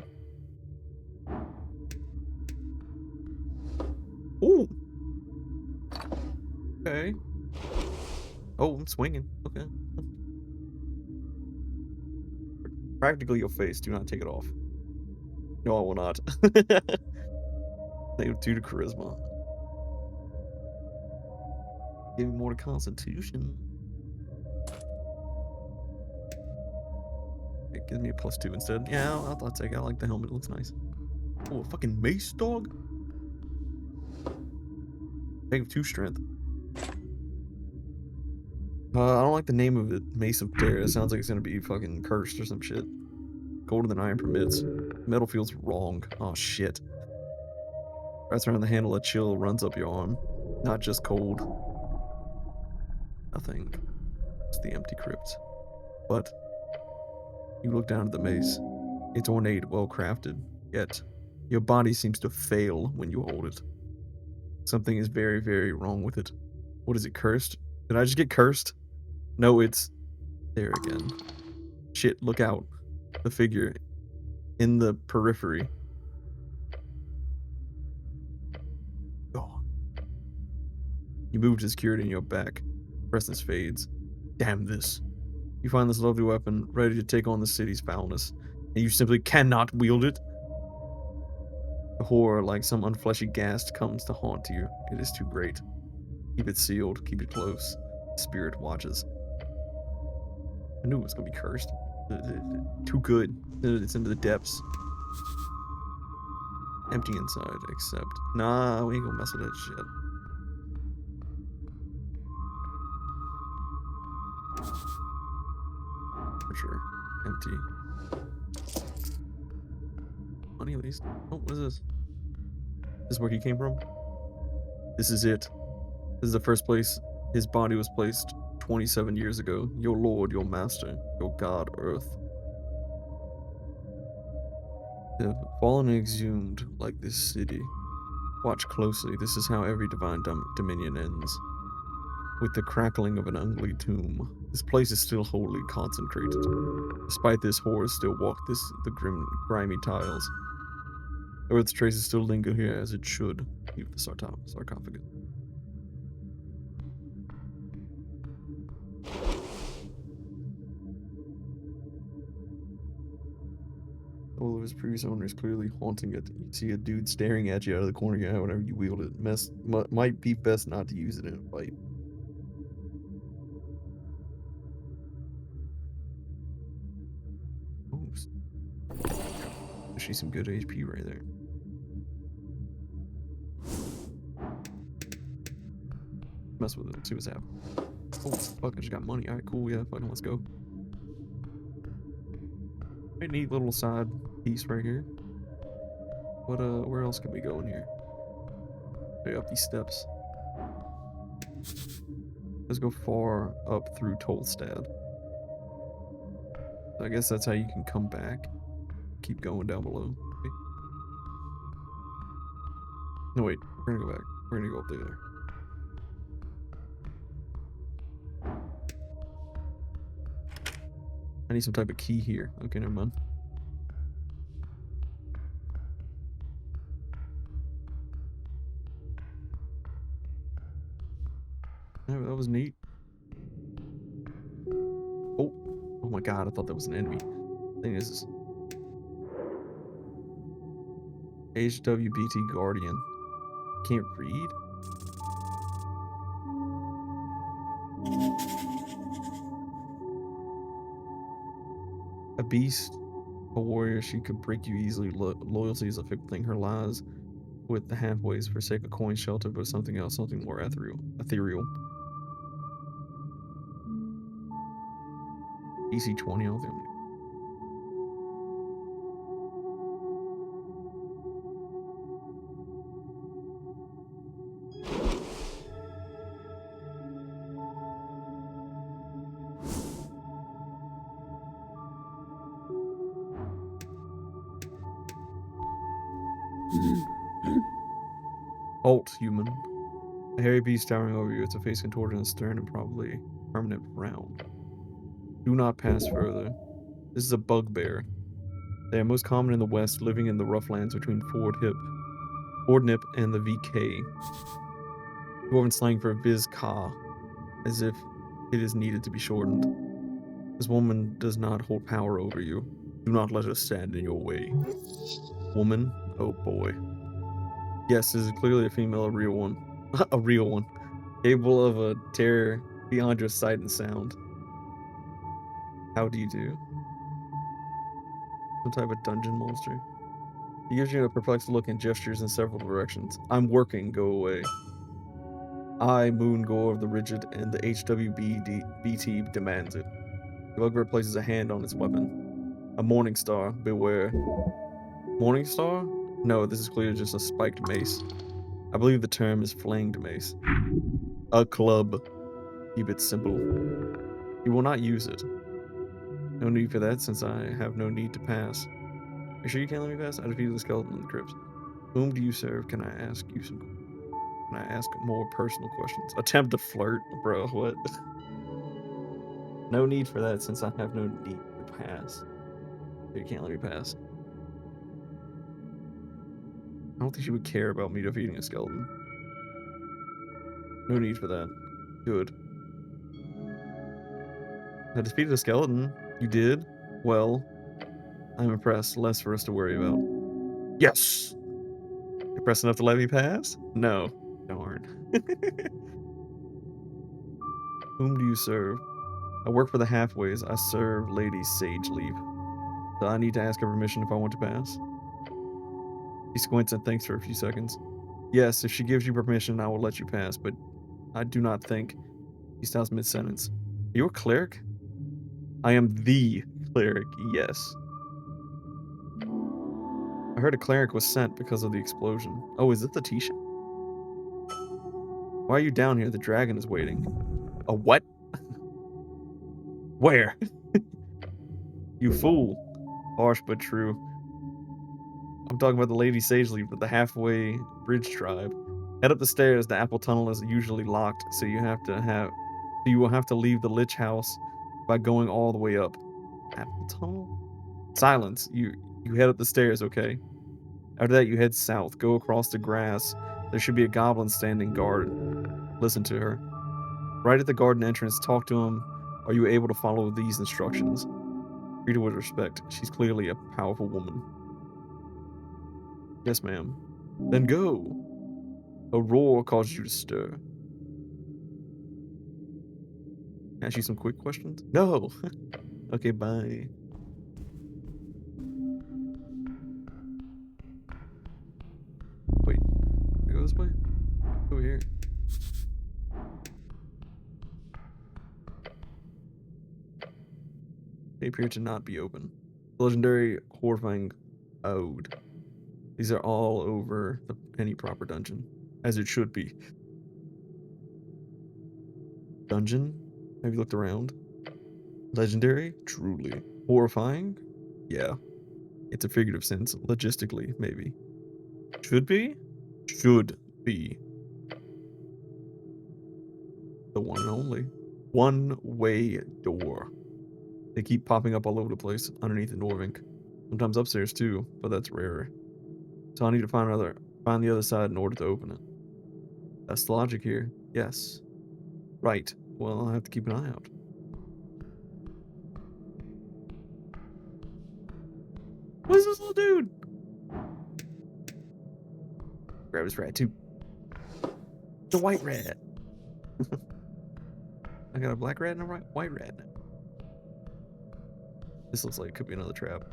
Ooh! Okay. Oh, I'm swinging. Okay. Practically your face. Do not take it off. No, I will not. Negative 2 to charisma. Give me more to constitution. It gives me a +2 instead. Yeah, I'll take it. I like the helmet. It looks nice. Oh, a fucking mace, dog? Negative 2 strength. I don't like the name of it. Mace of Terror. It sounds like it's gonna be fucking cursed or some shit. Colder than iron permits. Metal feels wrong. Oh shit. Wraps around the handle, a chill runs up your arm. Not just cold. Nothing. It's the empty crypt. But you look down at the mace. It's ornate, well crafted, yet your body seems to fail when you hold it. Something is very, very wrong with it. What is it, cursed? Did I just get cursed? No, it's there again. Shit, look out. The figure in the periphery. Oh. You move to secure it in your back. Presence fades. Damn this. You find this lovely weapon, ready to take on the city's foulness, and you simply cannot wield it. The horror, like some unfleshy ghast, comes to haunt you. It is too great. Keep it sealed, keep it close. Spirit watches. I knew it was gonna be cursed. Too good. It's into the depths. Empty inside, except... Nah, we ain't gonna mess with that shit. For sure. Empty. Money at least. Oh, what is this? This is where he came from? This is it. This is the first place his body was placed 27 years ago. Your lord, your master, your god, Earth. Have fallen and exhumed like this city. Watch closely. This is how every divine dominion ends. With the crackling of an ugly tomb. This place is still wholly concentrated. Despite this, horrors still walk the grimy tiles. Earth's traces still linger here as it should. Leave the sarcophagus. All of his previous owners clearly haunting it. You see a dude staring at you out of the corner of your eye whenever you wield it. Might be best not to use it in a fight. Oh, she's some good HP right there. Mess with it, see what's happening. Oh, fuck, I just got money. Alright, cool, yeah, fucking let's go. A neat little side piece right here. What, where else can we go in here? Okay, up these steps. Let's go far up through Tolstad. So I guess that's how you can come back. Keep going down below. Okay. No, wait, we're gonna go back. We're gonna go up there. I need some type of key here. Okay, never mind. Yeah, that was neat. Oh, oh my god! I thought that was an enemy. I think this is HWBT Guardian. Can't read. A beast, a warrior, she could break you easily. Loyalty is a fickle thing. Her lies with the halfways forsake a coin shelter, but something else, something more ethereal. EC20, I don't think Halt, human. A hairy beast towering over you. It's a face contorted and stern and probably permanent frown. Do not pass further. This is a bugbear. They are most common in the west, living in the rough lands between Ford Nip and the VK. Dwarven slang for Viz-Ka, as if it is needed to be shortened. This woman does not hold power over you. Do not let her stand in your way. Woman? Oh boy. Yes, this is clearly a female, a real one. A real one. Capable of a terror beyond your sight and sound. How do you do? Some type of dungeon monster. He gives you a perplexed look and gestures in several directions. I'm working, go away. I, Moon, go over the rigid, and the HWBT demands it. The bugbear places a hand on its weapon. A morning star, beware. Morning star? No, this is clearly just a spiked mace. I believe the term is flanged mace. A club. Keep it simple. You will not use it. No need for that, since I have no need to pass. You sure you can't let me pass? I defeated the skeleton in the crypt. Whom do you serve? Can I ask you some? Can I ask more personal questions? Attempt to flirt, bro. What? No need for that, since I have no need to pass. You can't let me pass. I don't think she would care about me defeating a skeleton. No need for that. Good. I defeated a skeleton. You did? Well, I'm impressed. Less for us to worry about. Yes! Impressed enough to let me pass? No. Darn. Whom do you serve? I work for the Halfways. I serve Lady Sage Leaf. So I need to ask her permission if I want to pass. He squints and thinks for a few seconds. Yes, if she gives you permission, I will let you pass, but I do not think. He stops mid-sentence. Are you a cleric? I am the cleric, yes. I heard a cleric was sent because of the explosion. Oh, is it the Tisha? Why are you down here? The dragon is waiting. A what? Where? You fool. Harsh but true. I'm talking about the Lady Sageleaf of the Halfway Bridge tribe. Head up the stairs. The apple tunnel is usually locked, so you will have to leave the Lich House by going all the way up. Apple tunnel? Silence. You head up the stairs, okay? After that, you head south. Go across the grass. There should be a goblin standing guard. Listen to her. Right at the garden entrance, talk to him. Are you able to follow these instructions? Treat her with respect. She's clearly a powerful woman. Yes, ma'am. Then go. A roar causes you to stir. Ask you some quick questions? No. Okay, bye. Wait, I go this way? Over here. They appear to not be open. Legendary horrifying ode. These are all over any proper dungeon, as it should be. Dungeon? Have you looked around? Legendary? Truly. Horrifying? Yeah. It's a figurative sense, logistically, maybe. Should be? Should be. The one and only. One-way door. They keep popping up all over the place underneath the Norvink. Sometimes upstairs too, but that's rarer. So I need to find the other side in order to open it. That's the logic here. Yes. Right. Well, I have to keep an eye out. What is this little dude? Grab his rat too. The white rat. I got a black rat and a white rat. This looks like it could be another trap.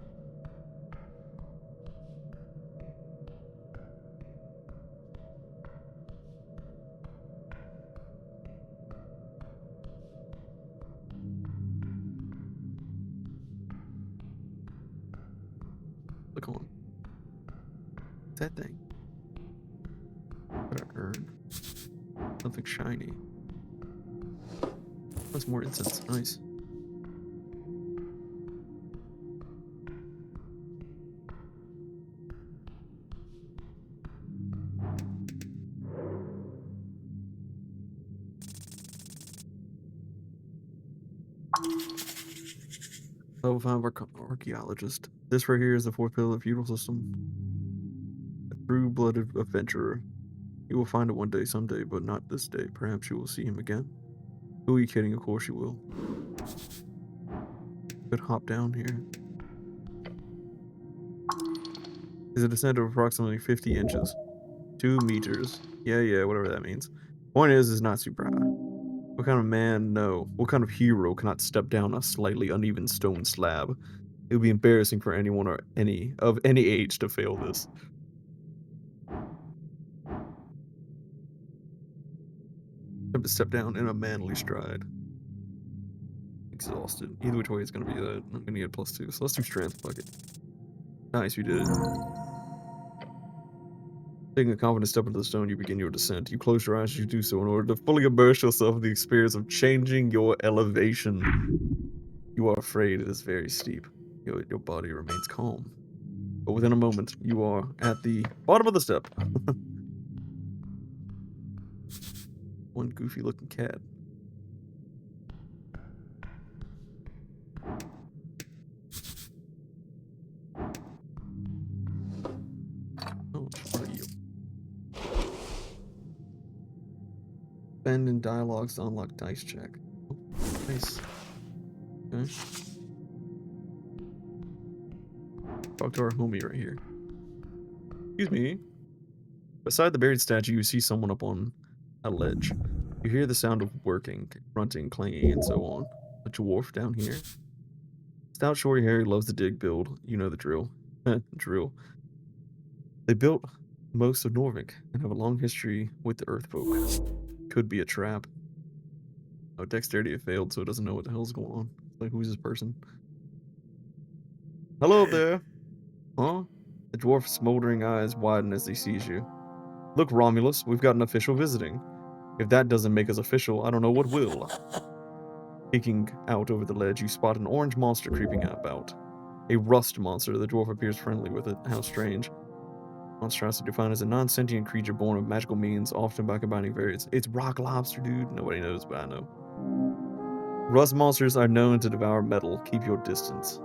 Look on. What's that thing? What an urn. Something shiny. That's more incense. Nice. Level 5 archaeologist. This right here is the fourth pillar of the feudal system. A true-blooded adventurer. You will find it one day, someday, but not this day. Perhaps you will see him again. Who are you kidding? Of course you will. Could hop down here. Is a descent of approximately 50 inches. 2 meters. Yeah, whatever that means. Point is not super high. What kind of man, no. What kind of hero cannot step down a slightly uneven stone slab? It would be embarrassing for anyone of any age to fail this. Have to step down in a manly stride. Exhausted. Either which way it's gonna be that. I'm gonna need a +2. So let's do strength. Fuck it. Nice, we did it. Taking a confident step into the stone, you begin your descent. You close your eyes as you do so in order to fully immerse yourself in the experience of changing your elevation. You are afraid it is very steep. Your body remains calm. But within a moment, you are at the bottom of the step. One goofy looking cat. Oh, what are you? Spend in dialogues to unlock dice check. Oh, nice. Okay. Talk to our homie right here. Excuse me. Beside the buried statue, you see someone up on a ledge. You hear the sound of working, grunting, clanging, and so on. A dwarf down here. Stout, shorty, hairy, loves to dig, build. You know the drill. Drill. They built most of Norvik and have a long history with the Earthfolk. Could be a trap. Oh, dexterity had failed, so it doesn't know what the hell's going on. Like, who's this person? Hello up there. Huh? The dwarf's smoldering eyes widen as he sees you. Look, Romulus, we've got an official visiting. If that doesn't make us official, I don't know what will. Peeking out over the ledge, you spot an orange monster creeping about. A rust monster. The dwarf appears friendly with it. How strange. Monstrosity defined as a non-sentient creature born of magical means, often by combining various... It's rock lobster, dude. Nobody knows, but I know. Rust monsters are known to devour metal. Keep your distance. Is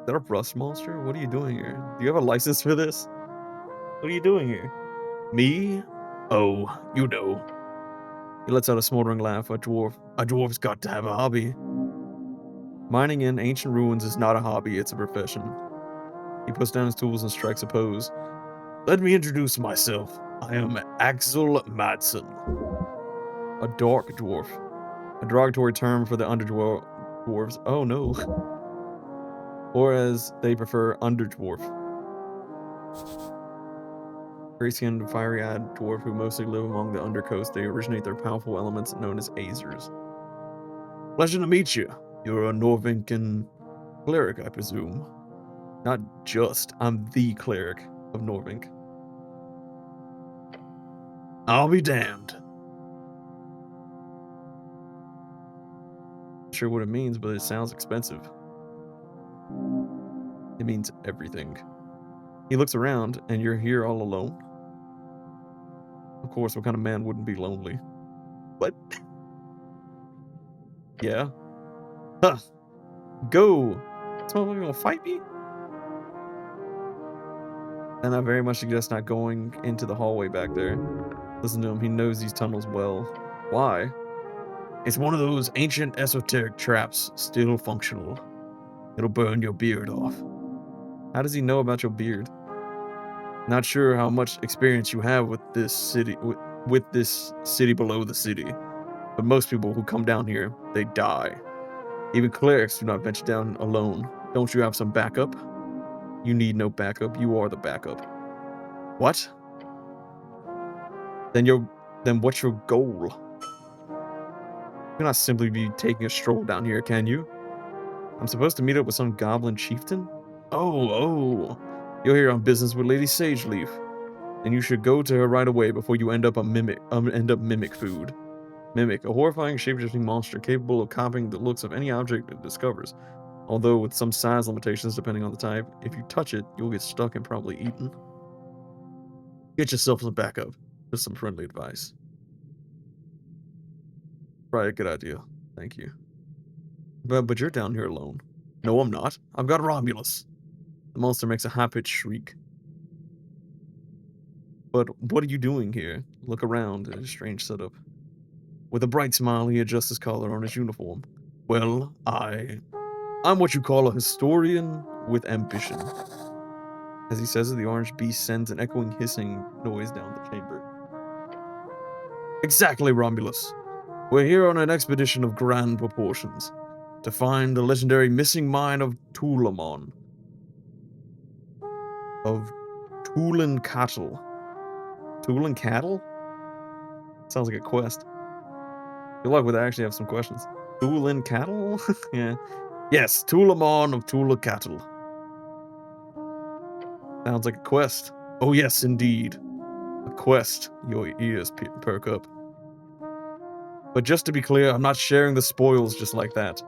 that a rust monster? What are you doing here? Do you have a license for this? What are you doing here? Me? Oh, you know. He lets out a smoldering laugh. A dwarf's got to have a hobby. Mining in ancient ruins is not a hobby, it's a profession. He puts down his tools and strikes a pose. Let me introduce myself. I am Axel Madsen. A dark dwarf. A derogatory term for the underdwarves. Oh no. Or as they prefer, underdwarf. Gray-skinned, fiery-eyed dwarf who mostly live among the undercoast. They originate their powerful elements known as Azers. Pleasure to meet you. You're a Norvincan cleric, I presume. Not just, I'm the cleric of Norvink. I'll be damned. Not sure what it means, but it sounds expensive. It means everything. He looks around, and you're here all alone. Of course, what kind of man wouldn't be lonely? What? Yeah. Huh. Go! This motherfucker gonna fight me? And I very much suggest not going into the hallway back there. Listen to him, he knows these tunnels well. Why? It's one of those ancient esoteric traps, still functional. It'll burn your beard off. How does he know about your beard? Not sure how much experience you have with this city, with this city below the city. But most people who come down here, they die. Even clerics do not venture down alone. Don't you have some backup? You need no backup. You are the backup. What? Then what's your goal? You cannot simply be taking a stroll down here, can you? I'm supposed to meet up with some goblin chieftain? Oh. You're here on business with Lady Sageleaf. And you should go to her right away before you end up mimic food. Mimic, a horrifying shape-shifting monster capable of copying the looks of any object it discovers. Although with some size limitations depending on the type, if you touch it, you'll get stuck and probably eaten. Get yourself some backup. Just some friendly advice. Probably a good idea. Thank you. But you're down here alone. No, I'm not. I've got Romulus. The monster makes a high-pitched shriek. But what are you doing here? Look around at his strange setup. With a bright smile, he adjusts his collar on his uniform. Well, I'm what you call a historian with ambition. As he says it, the orange beast sends an echoing hissing noise down the chamber. Exactly, Romulus. We're here on an expedition of grand proportions to find the legendary missing mine of Tulamon. Of Tulin Cattle. Tulin Cattle? Sounds like a quest. Good luck with that. I actually have some questions. Tulin Cattle? Yeah. Yes, Tulamon of Tula Cattle. Sounds like a quest. Oh yes, indeed. A quest. Your ears perk up. But just to be clear, I'm not sharing the spoils just like that.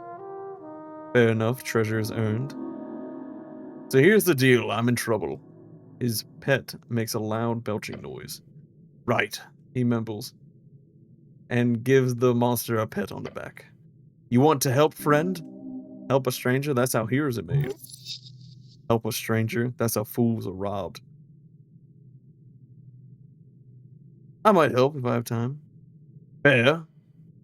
Fair enough, treasure is earned. So here's the deal, I'm in trouble. His pet makes a loud belching noise. Right, he mumbles, and gives the monster a pat on the back. You want to help, friend? Help a stranger? That's how heroes are made. Help a stranger? That's how fools are robbed. I might help if I have time. Fair.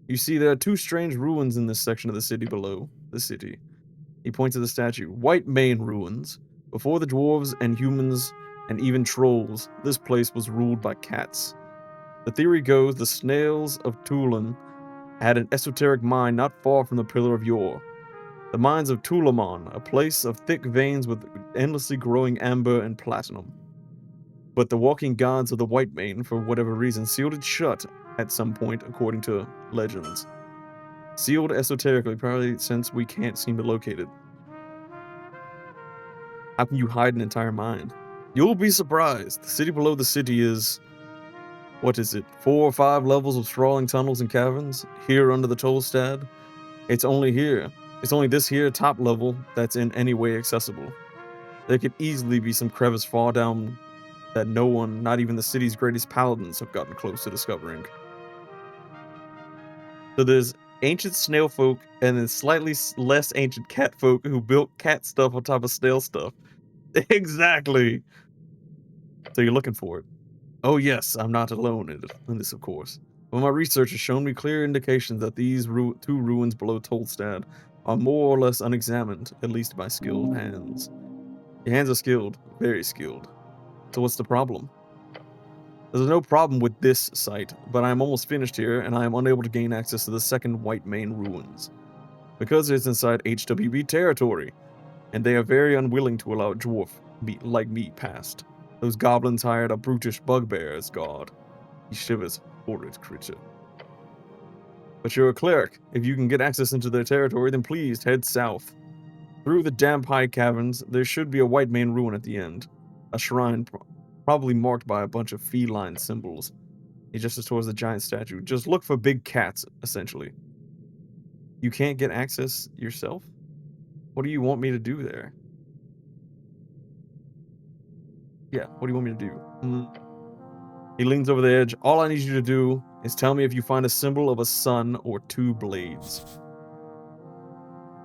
You see, there are two strange ruins in this section of the city below the city. He points to the statue. White Mane ruins. Before the dwarves and humans and even trolls, this place was ruled by cats. The theory goes the snails of Tulin had an esoteric mine not far from the Pillar of Yore. The mines of Tulamon, a place of thick veins with endlessly growing amber and platinum. But the walking gods of the White Mane, for whatever reason, sealed it shut at some point, according to legends. Sealed esoterically, probably since we can't seem to locate it. How can you hide an entire mine? You'll be surprised. The city below the city is, what is it, 4 or 5 levels of sprawling tunnels and caverns? Here under the Tollstad? It's only here. It's only this here top level that's in any way accessible. There could easily be some crevice far down that no one, not even the city's greatest paladins, have gotten close to discovering. So there's ancient snail folk and then slightly less ancient cat folk who built cat stuff on top of snail stuff. Exactly. So you're looking for it. Oh yes, I'm not alone in this, of course. But my research has shown me clear indications that these two ruins below Tolstad are more or less unexamined, at least by skilled hands. Your hands are skilled, very skilled. So what's the problem? There's no problem with this site, but I am almost finished here, and I am unable to gain access to the second White Mane ruins. Because it's inside HWB territory, and they are very unwilling to allow a dwarf like me past. Those goblins hired a brutish bugbear as guard. He shivers, horrid creature. But you're a cleric. If you can get access into their territory, then please head south. Through the damp high caverns, there should be a White Mane ruin at the end. A shrine, probably marked by a bunch of feline symbols. He gestures towards the giant statue. Just look for big cats, essentially. You can't get access yourself? What do you want me to do there? Yeah, what do you want me to do? He leans over the edge. All I need you to do is tell me if you find a symbol of a sun or 2 blades.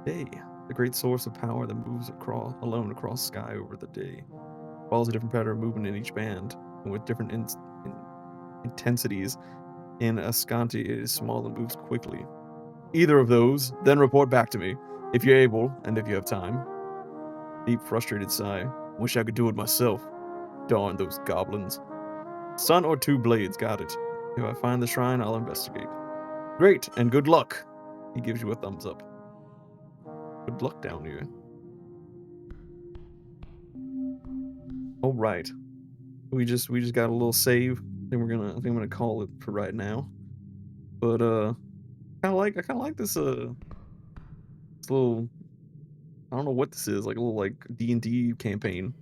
Day, the great source of power that moves alone across sky over the day. Follows a different pattern of movement in each band, and with different intensities. In Ascanti, it is small and moves quickly. Either of those, then report back to me, if you're able, and if you have time. Deep, frustrated sigh. Wish I could do it myself. Darn those goblins. Sun or 2 blades, got it. If I find the shrine, I'll investigate. Great, and good luck. He gives you a thumbs up. Good luck down here. All right. We just got a little save. I think I'm gonna call it for right now. But I kind of like this this little, I don't know what this is, like a little like D&D campaign.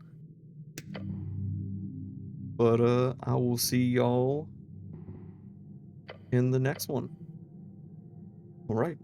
But I will see y'all in the next one. All right.